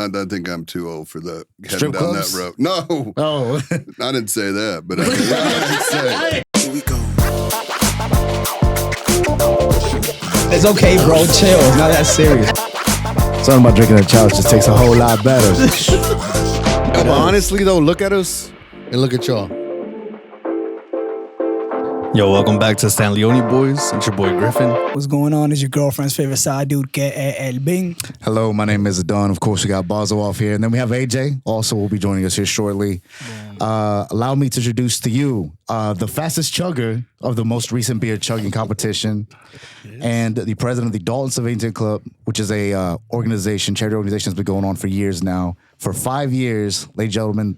I think I'm too old for that. Strip down clubs? that road. No. Oh. I didn't say that, but I did say. Here we go. It's okay, bro. Chill. It's not that serious. Something about drinking a couch just takes a whole lot better. But honestly, though, look at us and look at y'all. Yo, welcome back to San Leone Boys. It's your boy Griffin. What's going on? Is your girlfriend's favorite side dude, El Bing. Hello, my name is Adon. Of course, we got Bazo off here. And then we have AJ. Also, will be joining us here shortly. Allow me to introduce to you the fastest chugger of the most recent beer chugging competition and the president of the Dalton Civitan Club, which is a charity organization that's been going on for years now. For 5 years, ladies and gentlemen,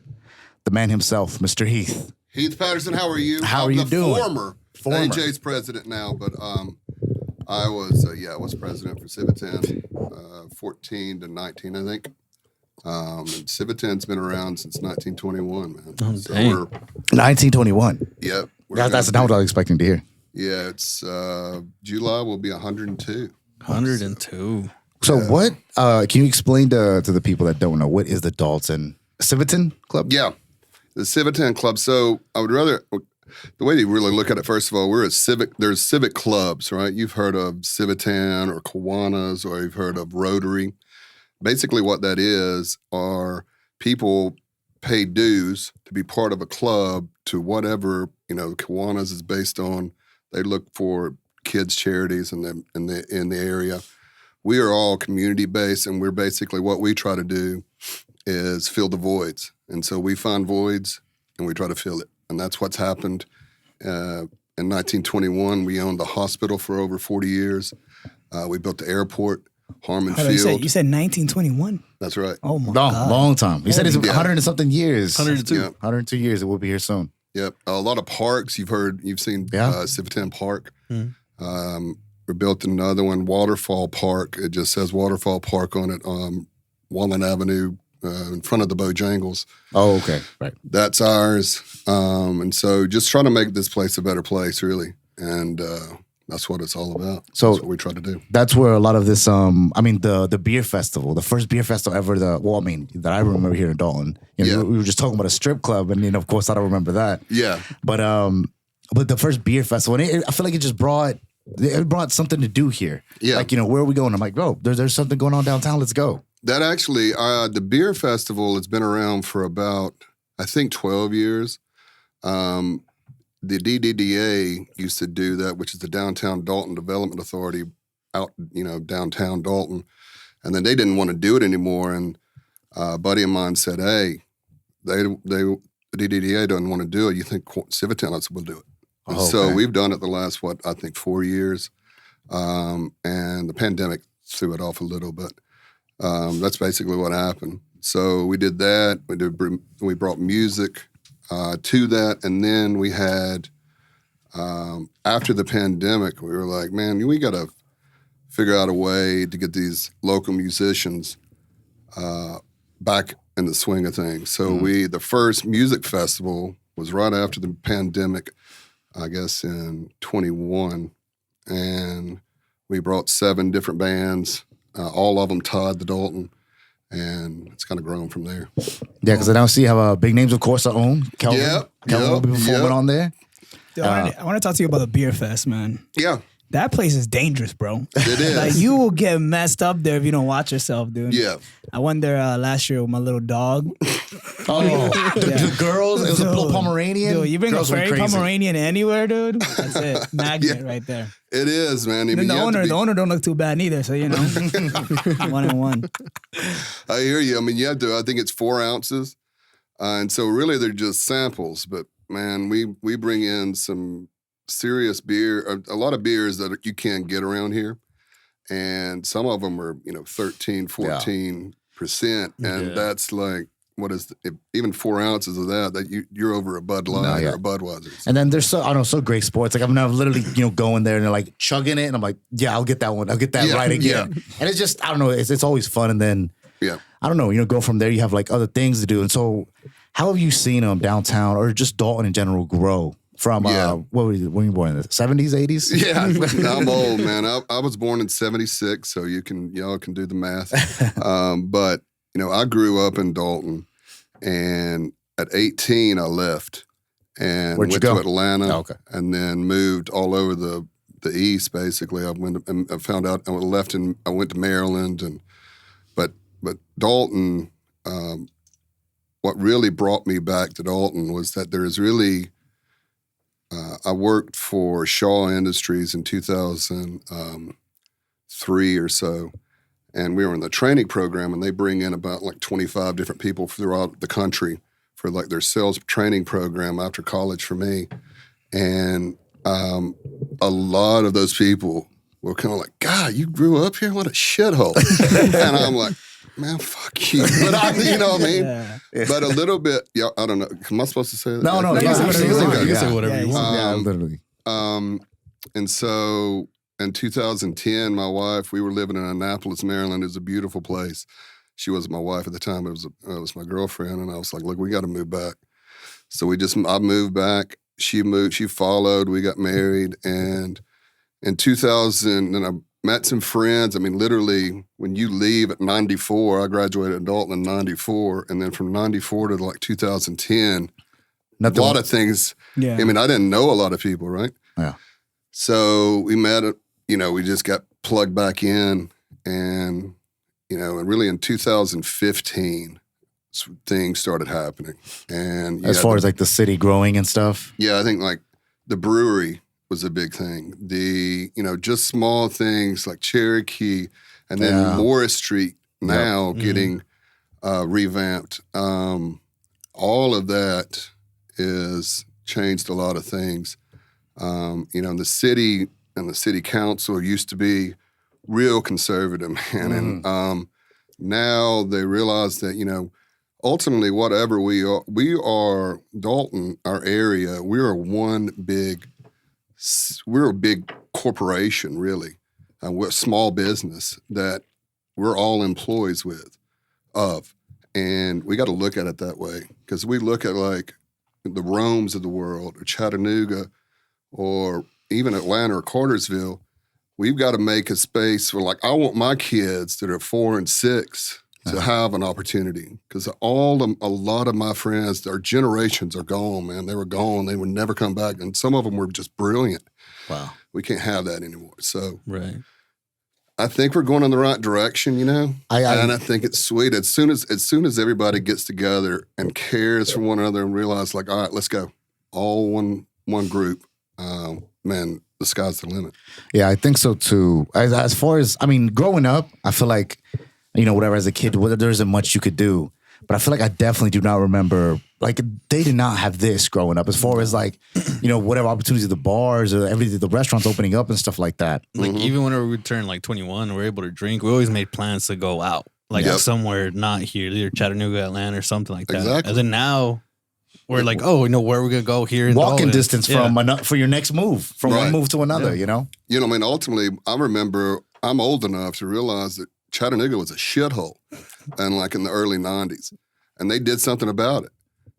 the man himself, Mr. Heath. Heath Patterson, how are you? How are you doing? Former. AJ's president now, but I was president for Civitan, 14 to 19, I think. And Civitan's been around since 1921, man. Oh, so dang. 1921. Yep. That's not what I was expecting to hear. Yeah, it's July will be 102. 102. So what, can you explain to the people that don't know, what is the Dalton Civitan Club? Yeah, the Civitan Club. So I would rather, the way you really look at it, first of all, there's civic clubs, right? You've heard of Civitan or Kiwanis, or you've heard of Rotary. Basically what that is are people pay dues to be part of a club to whatever, Kiwanis is based on. They look for kids' charities in the area. We are all community-based, and we're basically, what we try to do is fill the voids. And so we find voids, and we try to fill it. And that's what's happened. In 1921, we owned the hospital for over 40 years. We built the airport, Harmon Field. You said 1921? That's right. Oh, my God. Long time. You said it's 100 and something years. 102. Yeah. 102 years. It will be here soon. Yep. A lot of parks. You've seen Civitan Park. We built another one, Waterfall Park. It just says Waterfall Park on it, Walnut Avenue, in front of the Bojangles. Oh, okay. Right. That's ours. And so just trying to make this place a better place, really. And that's what it's all about. So that's what we try to do. That's where a lot of this, the beer festival, the first beer festival ever, that I remember here in Dalton. We were just talking about a strip club, and of course I don't remember that. Yeah. But the first beer festival, and I feel like it brought something to do here. Yeah. Like, where are we going? I'm like, bro, there's something going on downtown. Let's go. That actually, the beer festival has been around for about, I think, 12 years. The DDDA used to do that, which is the Downtown Dalton Development Authority out, downtown Dalton. And then they didn't want to do it anymore. And a buddy of mine said, hey, the DDDA doesn't want to do it. You think Civitan will do it? And so we've done it the last, 4 years. And the pandemic threw it off a little, but that's basically what happened. So we did that. We brought music to that. And then we had, after the pandemic, we were like, man, we got to figure out a way to get these local musicians back in the swing of things. So the first music festival was right after the pandemic, I guess in 21. And we brought 7 different bands, all of them tied to Dalton. And it's kind of grown from there. Yeah, because I now see you have big names, of course, our own. Kelvin will be performing on there. Yo, I want to talk to you about the beer fest, man. Yeah. That place is dangerous, bro. It is. Like, you will get messed up there if you don't watch yourself, dude. Yeah. I went there last year with my little dog. The girls, it was a little Pomeranian. Dude, you bring girls a went fairy crazy. Pomeranian anywhere, dude. That's it. Magnet right there. It is, man. I mean, The owner don't look too bad neither, so 1-1. I hear you. I mean, you have to, I think it's 4 ounces. And so really they're just samples. But man, we bring in some serious beer, a lot of beers that you can't get around here. And some of them are, 13, 14%. And that's like, even 4 ounces of that you're over a Bud Light or a Budweiser. And then there's so great sports. Like I'm now literally, going there and they're like chugging it. And I'm like, yeah, I'll get that one. I'll get that right again. And it's just, I don't know, it's always fun. And then, I don't know, go from there. You have like other things to do. And so how have you seen downtown or just Dalton in general grow? From, when were you born in the 70s, 80s? Yeah, I'm old, man. I was born in 76, so y'all can do the math. But I grew up in Dalton, and at 18, I left and Where'd you went go? to Atlanta, Oh, okay. and then moved all over the East. Basically, I went and I found out I left and I went to Maryland, but Dalton. What really brought me back to Dalton was that there is really. I worked for Shaw Industries in 2003 or so. And we were in the training program, and they bring in about like 25 different people throughout the country for like their sales training program after college for me. And a lot of those people were kind of like, God, you grew up here? What a shithole. And I'm like, man, fuck you. But you know what I mean? Yeah. But a little bit, I don't know. Am I supposed to say that? No, you can say whatever you want. You can say whatever you want. Yeah, literally. And so in 2010, my wife, we were living in Annapolis, Maryland. It was a beautiful place. She wasn't my wife at the time. It was my girlfriend. And I was like, look, we got to move back. So I moved back. She moved. She followed. We got married. And in 2000, and I met some friends. I mean, literally, when you leave at 94, I graduated in Dalton in 94. And then from 94 to like 2010, a lot of things. Yeah. I mean, I didn't know a lot of people, right? Yeah. So we met, we just got plugged back in, and, and really in 2015, things started happening. And As far as like the city growing and stuff? yeah, I think like the brewery was a big thing. The, just small things like Cherokee, and then Morris Street now getting revamped. All of that is changed a lot of things. The city and the city council used to be real conservative, man. And now they realize that, ultimately, whatever we are Dalton, our area, we're a big corporation, really. We're a small business that we're all employees of. And we got to look at it that way, because we look at like the Romes of the world, or Chattanooga, or even Atlanta or Cartersville. We've got to make a space for, like, I want my kids that are 4 and 6 to have an opportunity, because a lot of my friends, their generations are gone, man. They were gone. They would never come back. And some of them were just brilliant. Wow. We can't have that anymore. So Right. I think we're going in the right direction, and I think it's sweet. As soon as everybody gets together and cares for one another and realize, like, all right, let's go, all one group, man, the sky's the limit. Yeah, I think so too. As far as, growing up, I feel like, whatever, as a kid, there isn't much you could do. But I feel like I definitely do not remember, like, they did not have this growing up, as far as, like, whatever opportunities, the bars or everything, the restaurants opening up and stuff like that. Like, even whenever we turned like 21, we're able to drink, we always made plans to go out, like somewhere not here, either Chattanooga, Atlanta, or something like that. Exactly. And then now we're like, where are we gonna go here? In Walking Dalton? distance for your next move, from one move to another, Ultimately, I remember, I'm old enough to realize that Chattanooga was a shithole, and like in the early 90s, and they did something about it.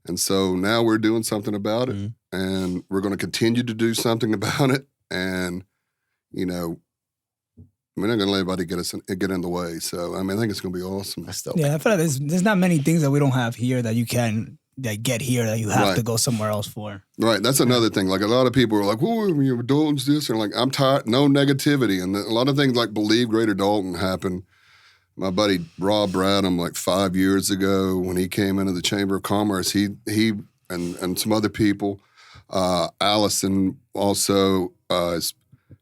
And so now we're doing something about it, and we're going to continue to do something about it. And, we're not going to let anybody get in the way. So, I think it's going to be awesome. I feel Yeah, I feel like there's not many things that we don't have here that you can get here that you have to go somewhere else for. Right. That's another thing. Like, a lot of people are like, "Whoa, Dalton's this," and like, I'm tired. No negativity, and a lot of things like Believe Greater Dalton happened. My buddy Rob Bradham, like 5 years ago, when he came into the Chamber of Commerce, he and some other people, Allison also is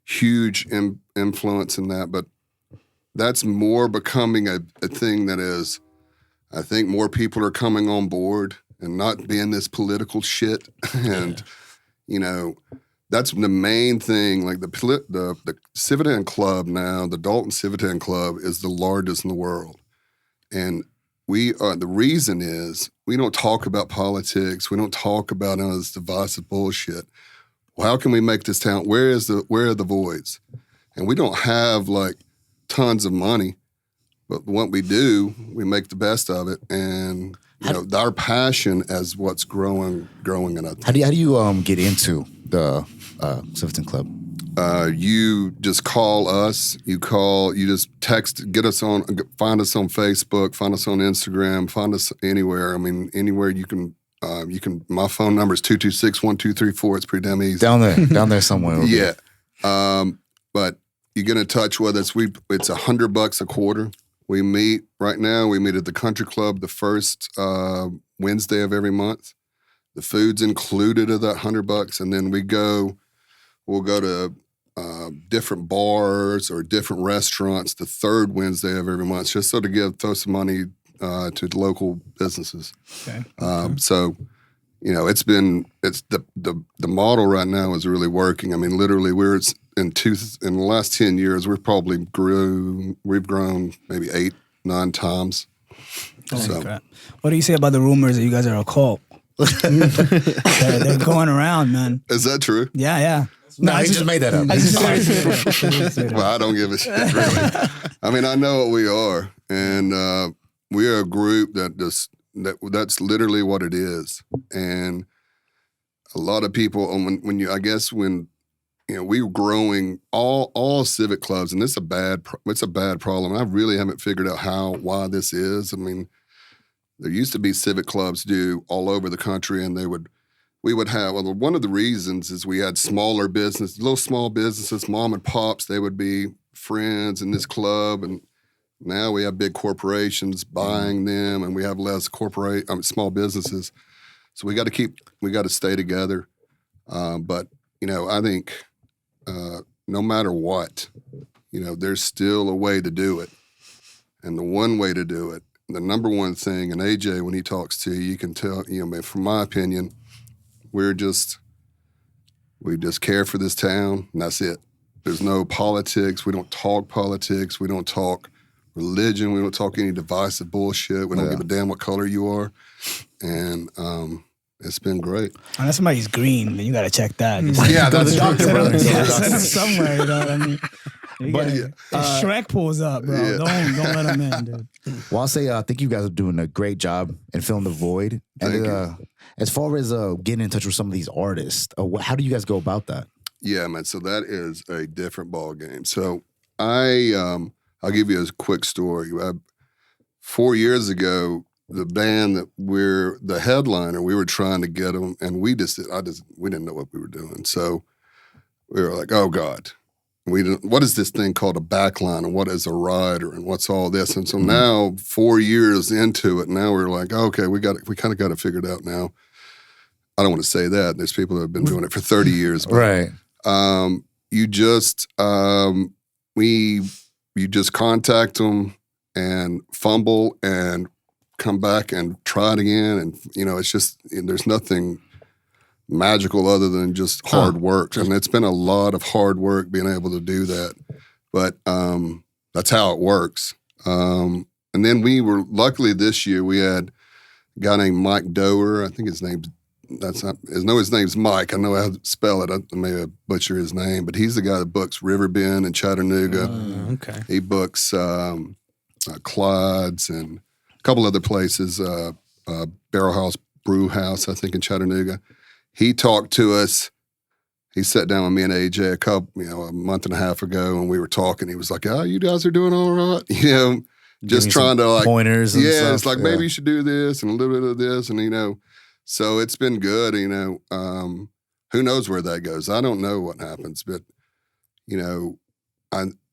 huge influence in that. But that's more becoming a thing that is, I think more people are coming on board and not being this political shit. And, that's the main thing. Like the Civitan Club now, the Dalton Civitan Club is the largest in the world. And the reason is we don't talk about politics. We don't talk about any of this divisive bullshit. Well, how can we make this town? Where are the voids? And we don't have like tons of money, but what we do, we make the best of it. And our passion as what's growing in us. How do you get into the Civitan Club? you just call us. You just text, find us on Facebook, find us on Instagram, find us anywhere. I mean, anywhere you can. My phone number is 226-1234. It's pretty damn easy. Down there somewhere. Okay. Yeah. But you get in touch with us. It's $100 a quarter. We meet at the Country Club the first Wednesday of every month. The food's included of that $100, and then we'll go to different bars or different restaurants the third Wednesday of every month, just so to throw some money to local businesses. Okay. So, it's the model right now is really working. I mean, literally, in the last 10 years, we've grown maybe 8-9 times. Crap. What do you say about the rumors that you guys are a cult? they're going around, man. Is that true? Yeah. No, he just made that up. Well, I don't give a shit, really. I mean, I know what we are, and we are a group that's literally what it is. And a lot of people, when we were growing all civic clubs, and it's a bad problem. I really haven't figured out why this is. I mean, there used to be civic clubs all over the country, and we would have, one of the reasons is we had smaller business, little small businesses, mom and pops, they would be friends in this club, and now we have big corporations buying them, and we have less small businesses. So we got to stay together. But, I think no matter what, there's still a way to do it. And the one way to do it, the number one thing, and AJ, when he talks to you can tell, from my opinion, we just care for this town, and that's it. There's no politics. We don't talk politics. We don't talk religion. We don't talk any divisive bullshit. We don't give a damn what color you are. And it's been great. Unless somebody's green, then you got to check that. Yeah, that's true. Somewhere, you know what I mean? Shrek pulls up, bro. Yeah. Don't let him in, dude. Well, I'll say I think you guys are doing a great job in filling the void. Thank you. As far as getting in touch with some of these artists, how do you guys go about that? Yeah, man. So that is a different ball game. So I'll give you a quick story. 4 years ago, the band that we're the headliner, we were trying to get them, and we didn't know what we were doing. So we were like, oh God. What is this thing called a backline, and what is a rider, and what's all this? And so now, 4 years into it, now we're like, okay, we kind of got to figure it out now. I don't want to say that. There's people that have been doing it for 30 years. But, right. You just contact them and fumble and come back and try it again. And, it's just, there's nothing magical other than just hard work. And it's been a lot of hard work being able to do that. But that's how it works. And then luckily this year we had a guy named Mike Doer. I think his name's Mike. I know how to spell it. I may butcher his name, but he's the guy that books Riverbend and Chattanooga. Okay. He books Clyde's and a couple other places, Barrel House, Brew House, I think in Chattanooga. He talked to us. He sat down with me and AJ a month and a half ago, and we were talking. He was like, "Oh, you guys are doing all right," just trying to pointers. And stuff. It's like maybe you should do this and a little bit of this, and so it's been good. Who knows where that goes? I don't know what happens, but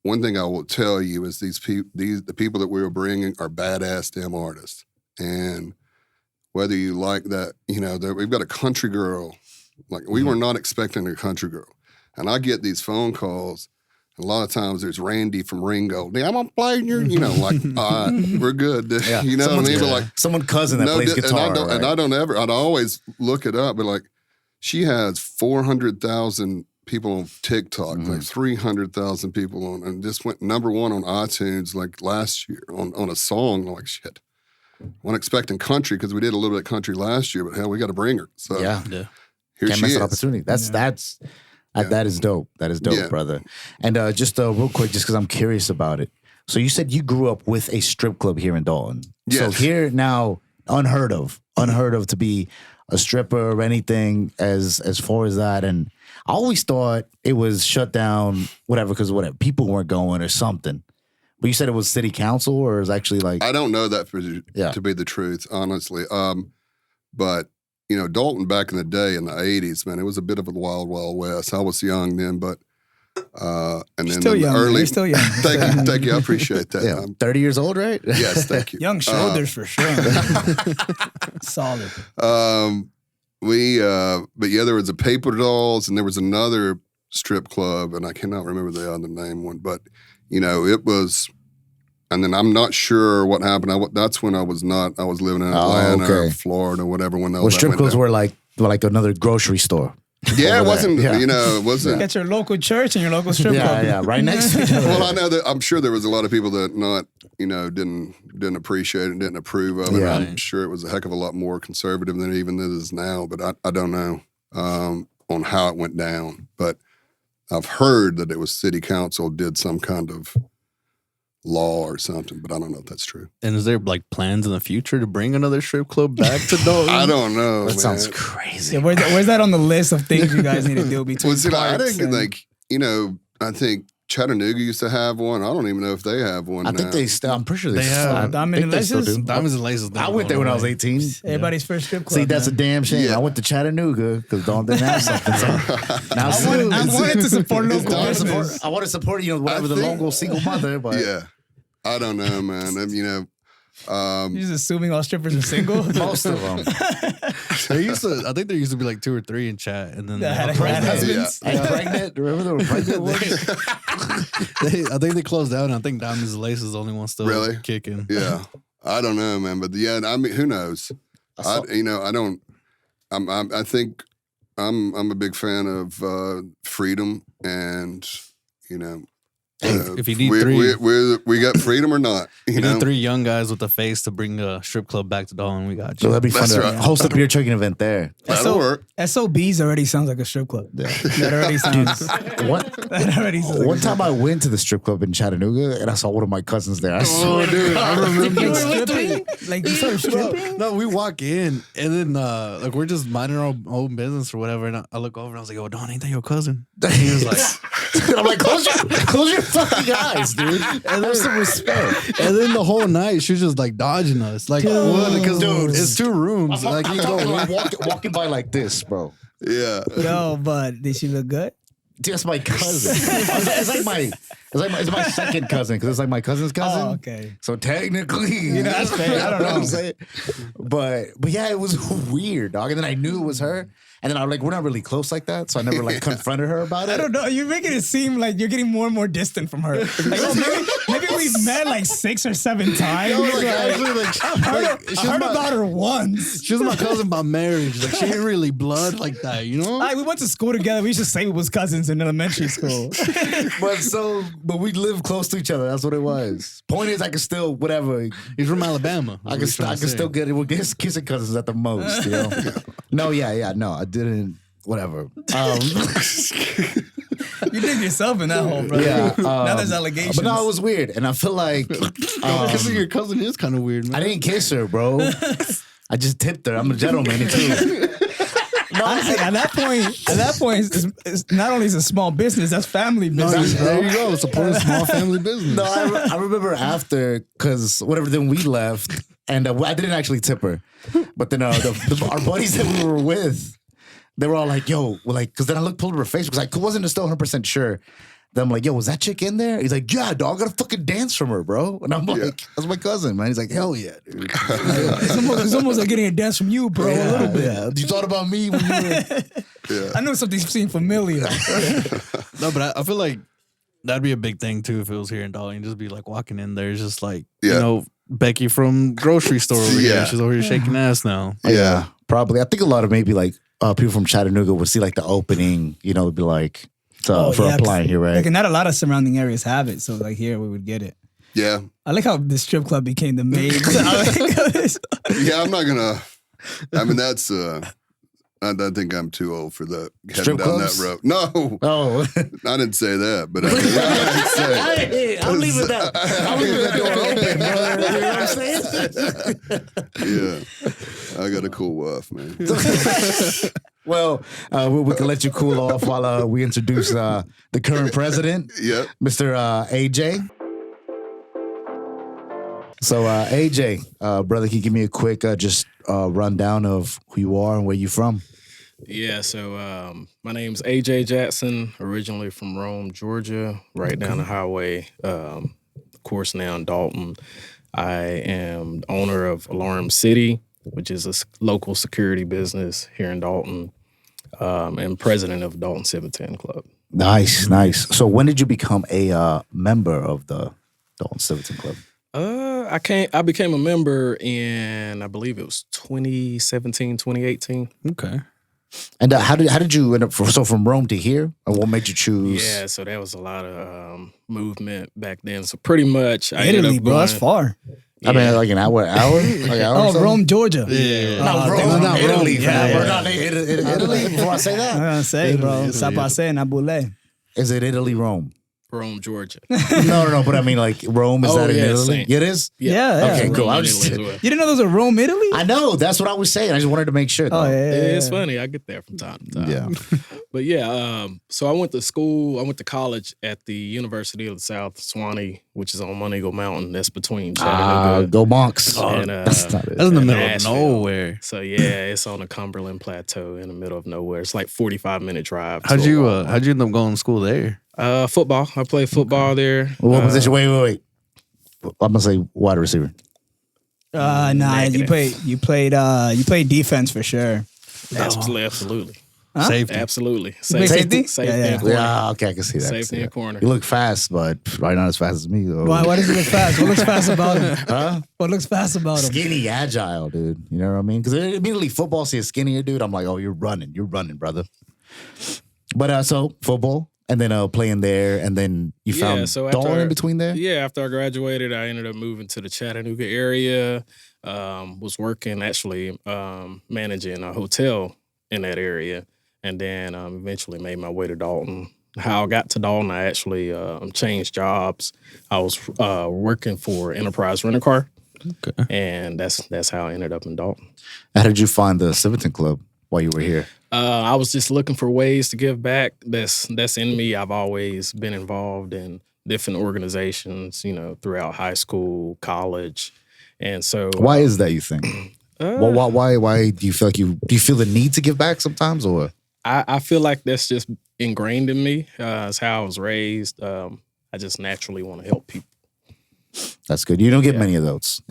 one thing I will tell you is the people that we were bringing are badass damn artists, and whether you like that, we've got a country girl. Like, we were not expecting a country girl. And I get these phone calls. A lot of times there's Randy from Ringo. I'm going to play your, all right, we're good. Yeah. You know what I mean? But like, someone cousin that plays guitar. And I'd always look it up, but like, she has 400,000 people on TikTok, like 300,000 people on, and just went number one on iTunes like last year on a song. I'm like, shit. Wasn't expecting country because we did a little bit of country last year, but hell, we got to bring her. So yeah. Here Can't she miss is. an opportunity. That is dope. That is dope, brother. And just real quick, just because I'm curious about it. So you said you grew up with a strip club here in Dalton. Yes. So here now, unheard of to be a stripper or anything as far as that. And I always thought it was shut down, whatever, because whatever people weren't going or something. But you said it was city council, or it was actually like I don't know that to be the truth, honestly. But you know, Dalton back in the day in the '80s, man, it was a bit of a wild, wild west. I was young then, but and then Still young. early. You're still young. Thank you. I apprate that. yeah, 30 years old, right? Yes, thank you. Young shoulders for sure. Solid. But yeah, there was a Paper Dolls, and there was another strip club, and I cannot remember the other name one, but you know, it was. And then I'm not sure what happened. That's when I was living in Atlanta or Florida or whatever. When well, strip clubs were like another grocery store. Yeah, it wasn't. You know, it wasn't. At your local church and your local strip club. Yeah, right next to each other. Well, I know that. I'm sure there was a lot of people that didn't appreciate it and didn't approve of it. Yeah. I'm sure it was a heck of a lot more conservative than even it is now. But I don't know on how it went down. But I've heard that it was city council did some kind of law or something, but I don't know if that's true. And is there like plans in the future to bring another strip club back to Dalton? I don't know. That man. sounds crazy. Yeah, where's that on the list of things you guys need to do between Well, see, I parks think and- I think Chattanooga used to have one. I don't even know if they have one. I think now. I'm pretty sure they They still have Diamond and Laces? do. Diamonds and Laces. I went there when I was 18. Everybody's first strip club. See, that's a man. damn shame. Yeah. I went to Chattanooga because Dawn didn't have something. So now I wanted to support local I business. want to support whatever the think- local single mother, but Yeah, I don't know, man. You're just assuming all strippers are single. most of them. I think there used to be like 2 or 3 in chat, and then That had pregnant. husbands. And pregnant. Remember they were pregnant ones? I think they closed down. I think Diamonds and Laces is the only one still Really? kicking. Yeah, I don't know, man. But yeah, I mean, who knows? I think I'm a big fan of freedom, and If you need we got freedom or not, you need 3 young guys with a face to bring a strip club back to Dalton. We got So you. that'd be fun That's to right. host a beer chugging event there. That'll work. SOBs already sounds like a strip club. That already sounds. That already sounds. One time I went to the strip club in Chattanooga and I saw one of my cousins there. I swear. dude, I remember. You were stripping? Like you started stripping? No, we walk in and then like we're just minding our own business or whatever, and I look over and I was like, "Oh, Don, ain't that your cousin?" And he was like, I'm like, close your fucking eyes, dude. And there's some respect. and then the whole night she was just like dodging us, like what? Because Dude. it's 2 rooms, like you go in. walking by like this, bro. Yeah. No, but did she look good? Dude, that's my cousin. It's my second cousin because it's like my cousin's cousin. Oh, okay. So technically, that's fair. I don't know. what I'm saying. But yeah, it was weird, dog. And then I knew it was her. And then I we're not really close like that, so I never confronted her about it. I don't know. You're making it seem like you're getting more and more distant from her. Like, oh, maybe we've met like 6 or 7 times. I heard about her once. She was my cousin by marriage. Like she ain't really blood like that, you know? We went to school together. We used to say we was cousins in elementary school. But we lived close to each other. That's what it was. Point is, I can still whatever. He's from Alabama. I can still get it. We're kissing cousins at the most, you know. No, I didn't. Whatever. You dig yourself in that hole, brother. Yeah. Now there's allegations. But no, it was weird, and I feel like Kissing your cousin is kind of weird, man. I didn't kiss her, bro. I just tipped her. I'm a gentleman too. Honestly, at that point, it's not only is it a small business, that's family business. There you go. Support a small family business. No, I remember after because whatever. Then we left, and I didn't actually tip her, but then our buddies that we were with, they were all like, "Yo," because then I pulled her face because I wasn't still 100% sure. Then I'm like, "Yo, was that chick in there?" He's like, "Yeah, dog, I got a fucking dance from her, bro." And I'm like, "That's my cousin, man." He's like, "Hell yeah, dude." It's almost like getting a dance from you, bro. A little bit. Yeah. You thought about me when you were. Yeah. I know something seemed familiar. No, but I feel like that'd be a big thing too if it was here in Dalton. Just be like walking in there, just like Becky from grocery store over here. She's over here shaking ass now. Yeah. Probably. I think a lot of maybe like people from Chattanooga would see like the opening, be like for applying here, right? Like, not a lot of surrounding areas have it, so like here we would get it. Yeah. I like how the strip club became the main. Yeah, I'm not gonna. I mean, that's. I think I'm too old for that. Heading Strip down clubs? that road. No, Oh, I didn't say that, but I did say. hey, I'm leaving that door open, brother. You know what I'm saying? Yeah, I got a cool wife, man. Well, we can let you cool off while we introduce the current president, Yep. Mr. AJ. So, AJ, brother, can you give me a quick just rundown of who you are and where you're from? Yeah, so my name's AJ Jackson, originally from Rome, Georgia, right down the highway. Of course, now in Dalton. I am owner of Alarm City, which is a local security business here in Dalton, and president of Dalton Civitan Club. Nice. So, when did you become a member of the Dalton Civitan Club? I became a member in, I believe it was 2017, 2018. Okay. And how did you end up? So from Rome to here, or what made you choose? Yeah, so there was a lot of movement back then. So pretty much, I Italy, ended up bro. going, That's far. I mean, like an hour, like an hour. or Oh, something? Rome, Georgia. Yeah. No, Rome, Rome, not Italy. yeah. We're not in Italy. Before I say I'm that, gonna say, bro. Italy, Sapase, Nabule. is it Italy, Rome? Rome, Georgia. No. But I mean, like Rome is Oh, that in yeah, Italy? same. It is. Yeah. Okay, Rome cool. I and was Italy just- as well. You didn't know there was a Rome, Italy? I know. That's what I was saying. I just wanted to make sure. Though. Oh, yeah. It's funny. I get there from time to time. Yeah. But yeah, so I went to school. I went to college at the University of the South, Swanee, which is on Montego Mountain. That's between Chattanooga. Go Monks. and, That's not it. That's in the and middle of Nashville. nowhere. So yeah, it's on the Cumberland Plateau in the middle of nowhere. It's like 45-minute drive. How'd to a you walk. how'd you end up going to school there? Football. I played football there. What position? Wait. I'm gonna say wide receiver. Nah, Negative. you played defense for sure. Absolutely. Safety. Absolutely. played safety? Safety Yeah. and corner. Yeah. Okay, I can see that. Safety and corner. You look fast, but probably not as fast as me. Though. Why does he look fast? What looks fast about him? Huh? What looks fast about him? Skinny, agile, dude. You know what I mean? Because immediately football see a skinnier dude, I'm like, oh, you're running, brother. But so football, and then playing there, and then you found so Dalton after- in between there. Yeah, after I graduated, I ended up moving to the Chattanooga area. Was working actually managing a hotel in that area, and then eventually made my way to Dalton. How I got to Dalton, I actually changed jobs. I was working for Enterprise Rent a Car, and that's how I ended up in Dalton. How did you find the Civitan Club while you were here? I was just looking for ways to give back. That's in me. I've always been involved in different organizations, throughout high school, college, and so Why is that, you think? Why do you feel like do you feel the need to give back sometimes, or? I feel like that's just ingrained in me. It's how I was raised. I just naturally want to help people. That's good. You don't get many of those,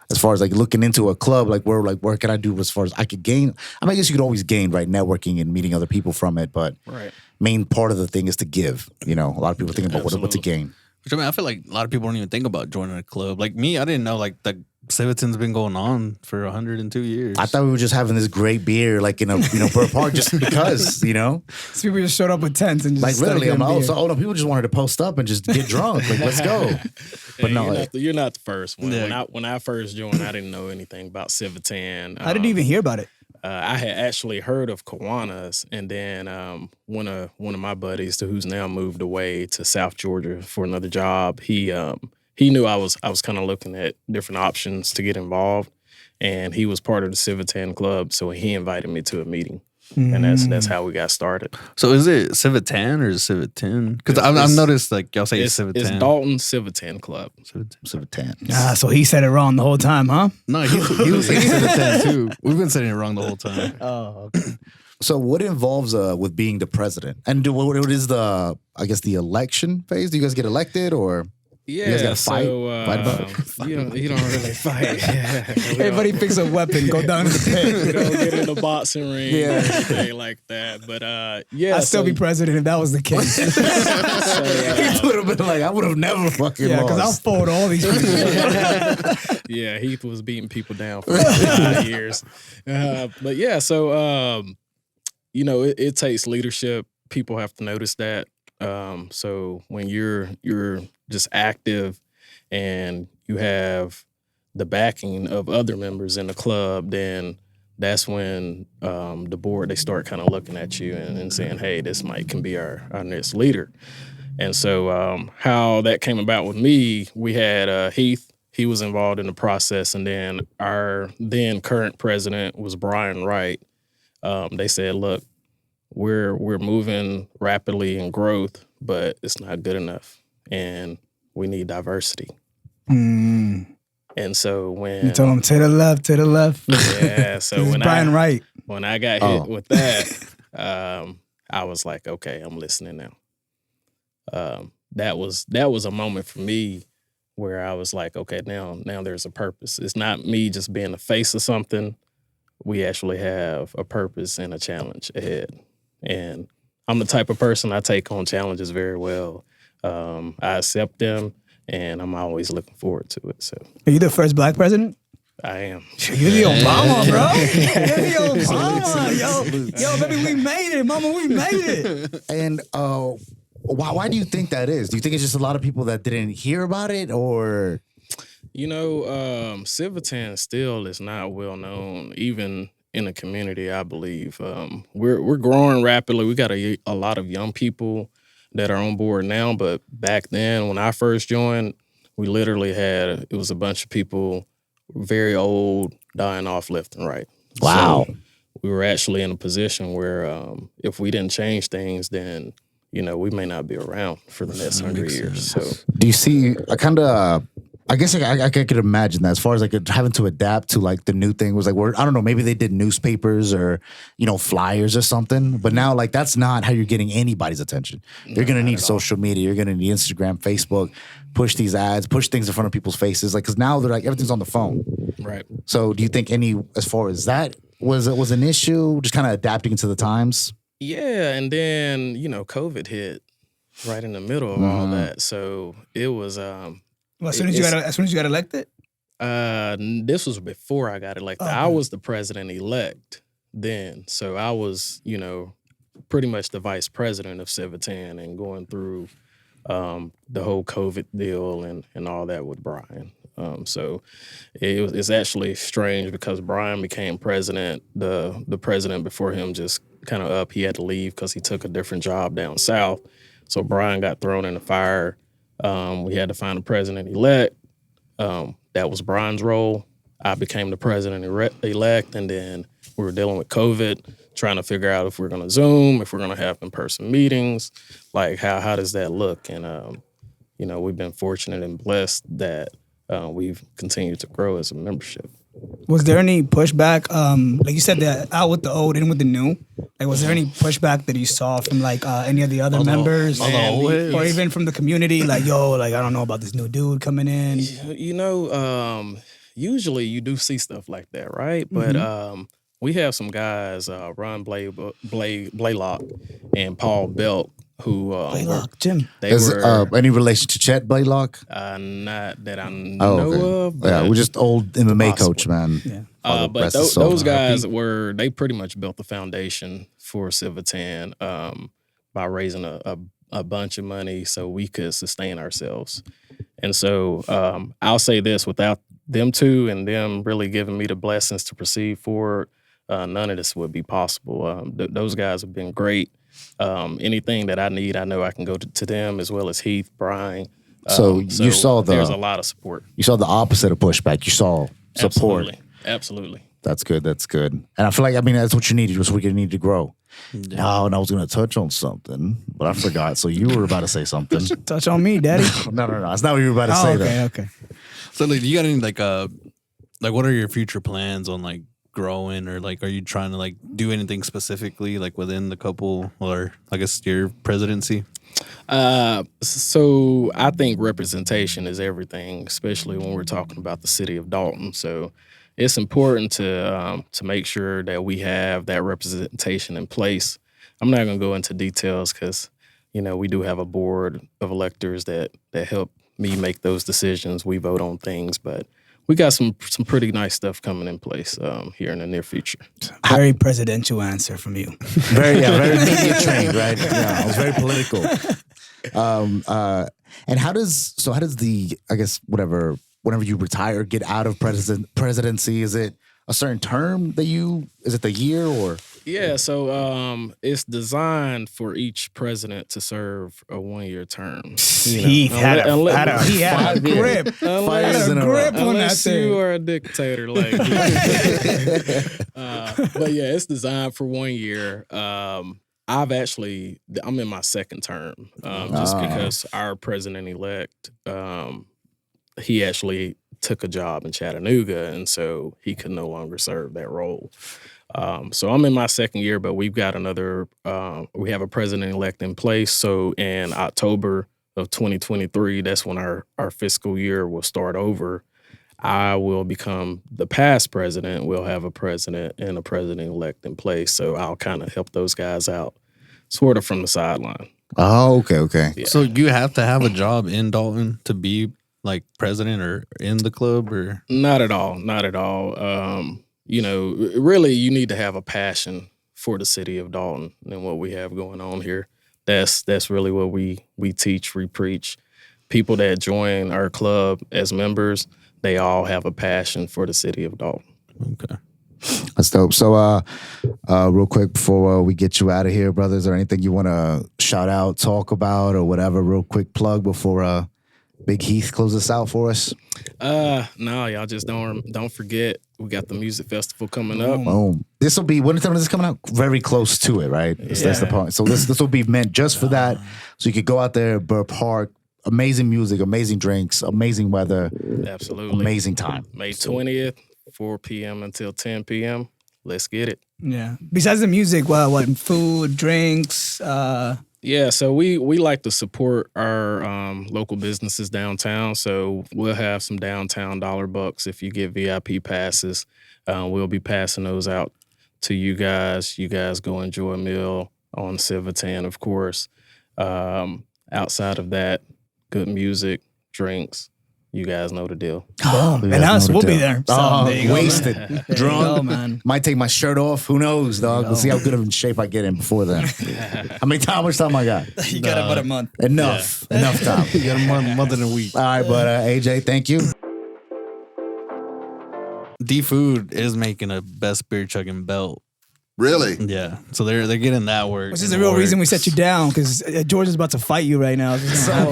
as far as like looking into a club, like where can I do as far as I could gain? I mean, I guess you could always gain, right? Networking and meeting other people from it. But Right. main part of the thing is to give, a lot of people think about what to gain. Which I mean, I feel like a lot of people don't even think about joining a club. Like me, I didn't know like the Civitan's been going on for 102 years. I thought we were just having this great beer, like in a, Burt Park just because, So people just showed up with tents and just like started literally, I'm getting like, beer. no, people just wanted to post up and just get drunk. Like, let's go. But Yeah, no, you're not the first one. Yeah. When I first joined, I didn't know anything about Civitan. I didn't even hear about it. I had actually heard of Kiwanis, and then one of my buddies, who's now moved away to South Georgia for another job, he knew I was kind of looking at different options to get involved, and he was part of the Civitan Club, so he invited me to a meeting, and that's how we got started. So is it Civitan or is it Civitan? Because I've noticed like y'all say It's Civitan. Dalton Civitan Club. Civitan. So he said it wrong the whole time, huh? No, he was saying Civitan too. We've been saying it wrong the whole time. Oh, okay. So what involves with being the president? And what is the election phase? Do you guys get elected or? Yeah, guys gotta fight? so Fight about it? you don't really fight. Yeah. Everybody picks a weapon, go down to the pit. We don't get in the boxing ring Yeah. or anything like that. But yeah, I'd still be president if that was the case. He would have been like, I would have never fucking Yeah, because I'll lost. fold all these people. yeah, Heath was beating people down for 5 years. But yeah, so it takes leadership. People have to notice that. So when you're just active and you have the backing of other members in the club, then that's when the board, they start kind of looking at you and saying, hey, this can be our next leader. And so how that came about with me, we had Heath. He was involved in the process. And then our then current president was Brian Wright. They said, look, we're moving rapidly in growth, but it's not good enough, and we need diversity. And so when you told him to the left, yeah. So when Brian Wright, when I got hit with that, I was like, okay, I'm listening now. That was a moment for me where I was like, okay, now there's a purpose. It's not me just being the face of something. We actually have a purpose and a challenge ahead. And I'm the type of person, I take on challenges very well. I accept them, and I'm always looking forward to it. So, are you the first Black president? I am. You're the Obama, bro. You're the Obama. Yo, baby, we made it, mama. We made it. And why do you think that is? Do you think it's just a lot of people that didn't hear about it, or? You know, Civitan still is not well known, even in the community, I believe. We're growing rapidly. We got a lot of young people that are on board now, but back then when I first joined, we literally it was a bunch of people very old dying off left and right. Wow. So we were actually in a position where if we didn't change things, then, you know, we may not be around for the next 100 years. So do you see I guess I could imagine that as far as like having to adapt to like the new thing was like, I don't know, maybe they did newspapers or, you know, flyers or something. But now like that's not how you're getting anybody's attention. You're going to need social media. You're going to need Instagram, Facebook, push these ads, push things in front of people's faces. Like, because now they're like, everything's on the phone. Right. So do you think as far as that was an issue, just kind of adapting to the times? Yeah. And then, you know, COVID hit right in the middle of all that. So it was, well, as soon as you got elected? This was before I got elected. I was the president-elect then. So I was, you know, pretty much the vice president of Civitan and going through the whole COVID deal and all that with Brian. So it's actually strange because Brian became president. The president before him just kind of up. He had to leave because he took a different job down south. So Brian got thrown in the fire. We had to find a president-elect. That was Brian's role. I became the president-elect, and then we were dealing with COVID, trying to figure out if we're going to Zoom, if we're going to have in-person meetings, like how does that look? And, you know, we've been fortunate and blessed that we've continued to grow as a membership. Was there any pushback? Like you said, that out with the old, in with the new. Like, was there any pushback that you saw from like any of the other members, or even from the community? Like, yo, like I don't know about this new dude coming in. You know, usually you do see stuff like that, right? But we have some guys, Ron Blaylock and Paul Belk, who Blaylock, Jim. Is any relation to Chet Blaylock? Not that I know of. Yeah, we're just old MMA coach, man. Yeah. But those guys they pretty much built the foundation for Civitan by raising a bunch of money so we could sustain ourselves. And so I'll say this, without them two and them really giving me the blessings to proceed forward, none of this would be possible. Those guys have been great. Anything that I need, I know I can go to them, as well as Heath, Brian. So you saw there's a lot of support. You saw the opposite of pushback. You saw support. Absolutely. That's good. And I feel like, I mean, that's what you needed. Just we need to grow. Yeah. No, and I was going to touch on something, but I forgot. So you were about to say something. Touch on me, daddy. No. That's not what you were about to say. Okay, okay. So, like, you got any like, what are your future plans on like growing, or like, are you trying to like do anything specifically like within the couple, or I guess your presidency? So I think representation is everything, especially when we're talking about the city of Dalton. So it's important to make sure that we have that representation in place. I'm not going to go into details because, you know, we do have a board of electors that help me make those decisions. We vote on things, but we got some pretty nice stuff coming in place here in the near future. Very presidential answer from you. Very media trained, right? Yeah, it was very political. And how does the, I guess, whenever you retire, get out of presidency, is it a certain term is it the year or? Yeah, so it's designed for each president to serve a 1-year term. He had a grip. Unless you are a dictator like me. But yeah, it's designed for 1 year. I'm in my second term, just because our president-elect, he actually took a job in Chattanooga, and so he could no longer serve that role. So I'm in my second year, but we've got we have a president-elect in place. So in October of 2023, that's when our fiscal year will start over. I will become the past president. We'll have a president and a president-elect in place. So I'll kind of help those guys out sort of from the sideline. Oh, okay. Yeah. So you have to have a job in Dalton to be like president or in the club, or? Not at all. Really you need to have a passion for the city of Dalton and what we have going on here. That's really what we teach, we preach. People that join our club as members, they all have a passion for the city of Dalton. Okay. That's dope. So, real quick before we get you out of here, brother, is there anything you want to shout out, talk about, or whatever? Real quick plug before Big Heath closes us out for us. No, y'all just don't forget we got the music festival coming up. Boom. This will be, when time is this coming out? Very close to it, right? That's the point. So this will be meant just for that. So you could go out there, Burr Park. Amazing music, amazing drinks, amazing weather. Absolutely. Amazing time. May 20th, 4 p.m. until 10 p.m. Let's get it. Yeah. Besides the music, what food, drinks? Yeah, so we like to support our local businesses downtown. So we'll have some downtown $1 if you get VIP passes. We'll be passing those out to you guys. You guys go enjoy a meal on Civitan, of course. Outside of that, good music, drinks. You guys know the deal. And us, we'll be there. So, there you go, wasted, man. drunk, man. Might take my shirt off. Who knows, dog? We'll see how good of in shape I get in before then. How much time I got? You got about a month. Enough time. You got a month and a week. All right, but AJ, thank you. D Food is making a best beer chugging belt. Really? Yeah, so they're getting that work. Which is the real reason we set you down, because George is about to fight you right now. No,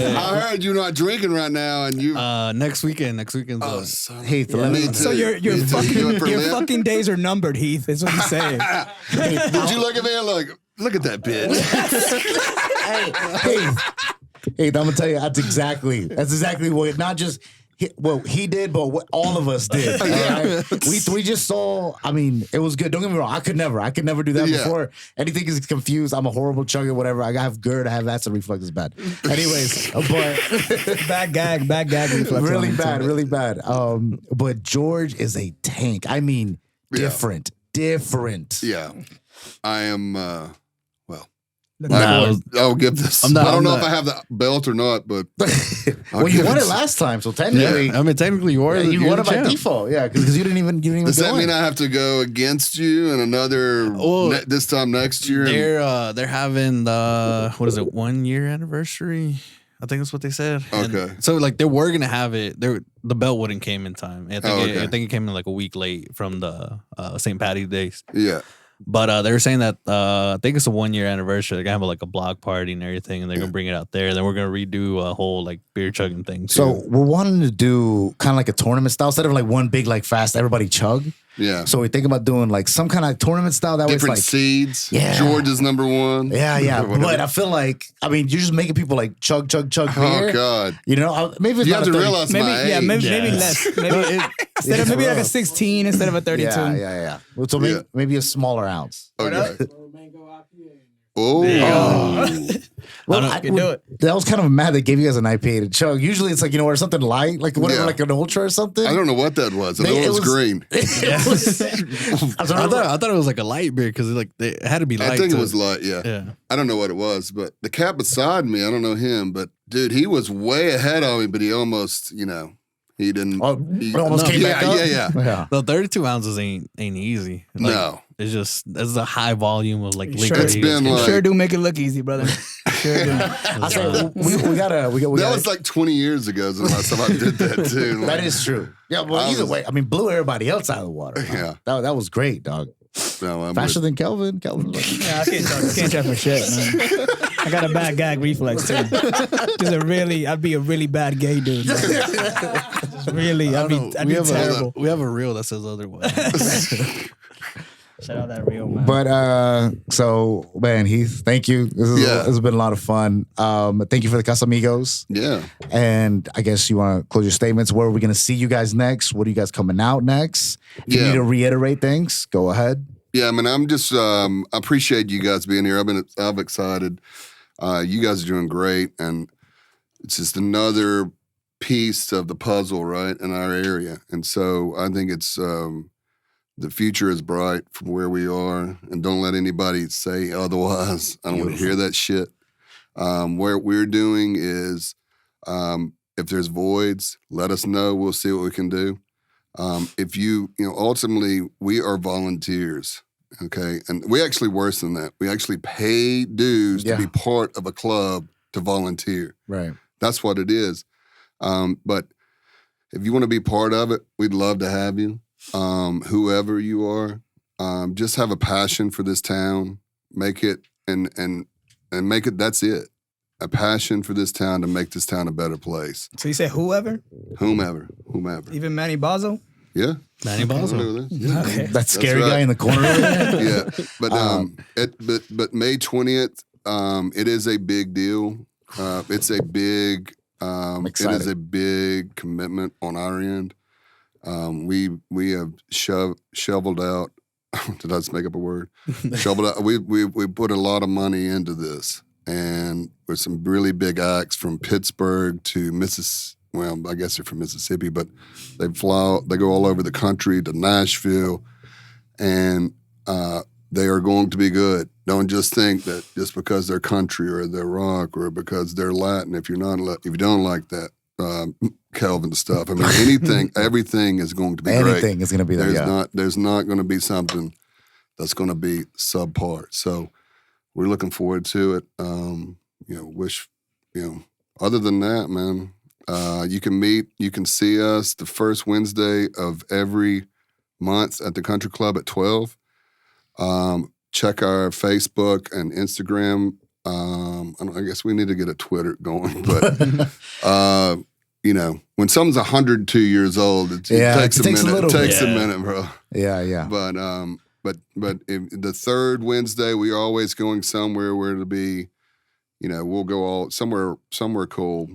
I heard you're not drinking right now, and you. Next weekend's Heath, So your fucking days are numbered, Heath. Is what he's saying. Did you look at me and look at that bitch? Hey, I'm gonna tell you, that's exactly what, not just he did, but what all of us did. Right? We just saw. I mean, it was good. Don't get me wrong. I could never do that before. Anything is confused. I'm a horrible chugger, whatever. I have GERD. I have acid reflux. It's bad. Anyways, but bad gag reflux. Really bad. But George is a tank. I mean, different. Yeah, I am. I'll give this. I don't know if I have the belt or not, but well, you won it last time, so technically, I mean, technically, you won it by default. Yeah, because you didn't even. Does that mean I have to go against you in another this time next year? They're having the 1 year anniversary. I think that's what they said. Okay. And so they were gonna have it. The belt wouldn't came in time. I think it came in a week late from the St. Patty's days. Yeah. But they were saying that I think it's a 1 year anniversary. They're gonna have a block party and everything, and they're gonna bring it out there. And then we're gonna redo a whole beer chugging thing too. So we're wanting to do kind of like a tournament style instead of one big fast everybody chug. Yeah. So we're thinking about doing some kind of tournament style that different was seeds. Yeah. George is number one. Yeah. But I feel you're just making people chug beer. Oh God. Maybe it's you not have to realize maybe, my age. Maybe less. Maybe a 16 instead of a 32. Yeah. So maybe a smaller ounce. Okay. Well, I can do it. That was kind of mad they gave you guys an IPA to chug. Usually it's or something light, an ultra or something. I don't know what that was. I know it was green. I thought it was a light beer because it had to be light. I think it was light. Yeah. I don't know what it was, but the cat beside me, I don't know him, but dude, he was way ahead of me, but he almost, he didn't. He almost came back up? Yeah. The 32 ounces ain't easy. No. It's a high volume of liquid. It's been sure do make it look easy, brother. Sure do. I said we gotta. That was 20 years ago. Is the last time I did that too. That is true. Yeah. Well, either way, blew everybody else out of the water. Yeah. That was great, dog. No, faster than Kelvin. Yeah, I can't try for shit, man. I got a bad gag reflex too. I'd be a really bad gay dude. I'd be terrible. We have a reel that says otherwise. Shout out that real man. But so man, Heath, thank you. This has been a lot of fun. Thank you for the Casamigos. Yeah. And I guess you want to close your statements. Where are we going to see you guys next? What are you guys coming out next? If you need to reiterate things, go ahead. Yeah, I mean, I'm just I appreciate you guys being here. I'm excited. You guys are doing great, and it's just another piece of the puzzle, right, in our area. And so I think it's the future is bright from where we are, and don't let anybody say otherwise. I don't want to hear that shit. What we're doing is, if there's voids, let us know. We'll see what we can do. If ultimately we are volunteers, okay? And we actually worse than that. We actually pay dues to be part of a club to volunteer. Right. That's what it is. But if you want to be part of it, we'd love to have you. Whoever you are, just have a passion for this town. Make it and make it. That's it. A passion for this town to make this town a better place. So you say whomever? Whomever. Even Manny Bazo? Yeah. Manny Bazo. Yeah. Okay. That scary guy in the corner. Yeah. But May 20th, it is a big deal. It's a big it is a big commitment on our end. We have shoveled out. Did I just make up a word? Shoveled out. We put a lot of money into this, and with some really big acts from Pittsburgh to Mississippi. Well, I guess they're from Mississippi, but they go all over the country to Nashville, and they are going to be good. Don't just think that just because they're country or they're rock or because they're Latin. If you don't like that Kelvin stuff, I mean, everything is going to be great. Anything is going to be there. There's not going to be something that's going to be subpar. So we're looking forward to it. Other than that, man, you can see us the first Wednesday of every month at the Country Club at 12. Check our Facebook and Instagram. I guess we need to get a Twitter going, but when someone's 102 years old, it takes a minute. It takes a minute, bro. Yeah. But if the third Wednesday, we're always going somewhere where it'll be, we'll go all somewhere cool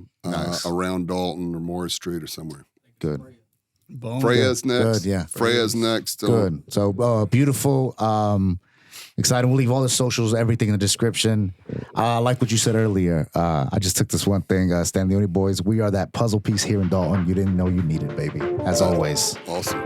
around Dalton or Morris Street or somewhere. Good. Freya's next. Good, yeah. Freya's next. Good. So beautiful. Excited. We'll leave all the socials, everything in the description. Like what you said earlier, I just took this one thing. Stanley Only Boys, we are that puzzle piece here in Dalton. You didn't know you needed, baby. As always. Awesome.